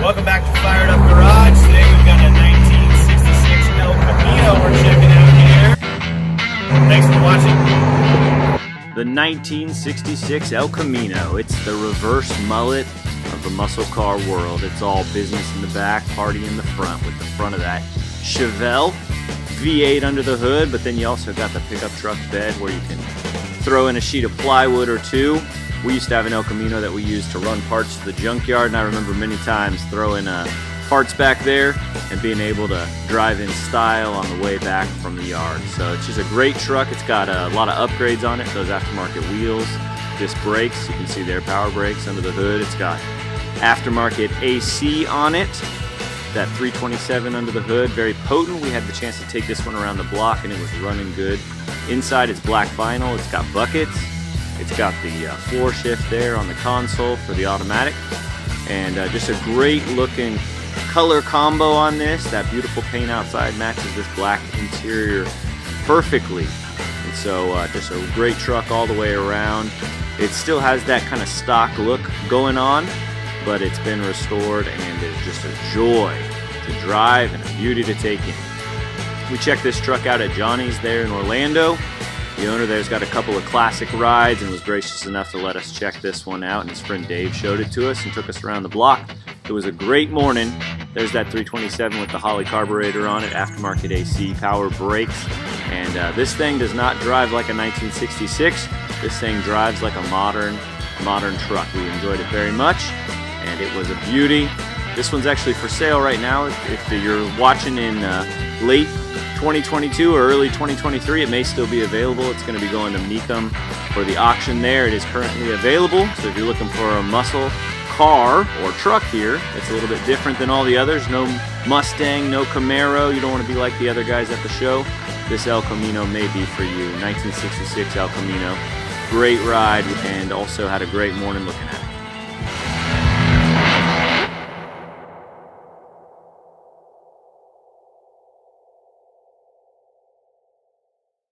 Welcome back to Fired Up Garage. Today we've got a 1966 El Camino we're checking out here. Thanks for watching. The 1966 El Camino. It's the reverse mullet of the muscle car world. It's all business in the back, party in the front, with the front of that Chevelle V8 under the hood, but then you also got the pickup truck bed where you can throw in a sheet of plywood or two. We used to have an El Camino that we used to run parts to the junkyard, and I remember many times throwing parts back there and being able to drive in style on the way back from the yard. So it's just a great truck. It's got a lot of upgrades on it. Those aftermarket wheels, disc brakes, you can see their power brakes under the hood. It's got aftermarket AC on it. That 327 under the hood, very potent. We had the chance to take this one around the block and it was running good. Inside it's black vinyl, it's got buckets. It's got the floor shift there on the console for the automatic, and just a great looking color combo on this. That beautiful paint outside matches this black interior perfectly, and so just a great truck all the way around. It still has that kind of stock look going on, but it's been restored and is just a joy to drive and a beauty to take in. We checked this truck out at Johnny's there in Orlando. The owner there's got a couple of classic rides and was gracious enough to let us check this one out, and his friend Dave showed it to us and took us around the block. It was a great morning. There's that 327 with the Holley carburetor on it, aftermarket AC, power brakes, and this thing does not drive like a 1966. This thing drives like a modern truck. We enjoyed it very much, and it was a beauty. This one's actually for sale right now. If you're watching in late 2022 or early 2023, it may still be available. It's going to be going to Mecum for the auction there. It is currently available, so if you're looking for a muscle car or truck here, it's a little bit different than all the others. No Mustang, no Camaro. You don't want to be like the other guys at the show. This El Camino may be for you. 1966 El Camino. Great ride, and also had a great morning looking at it.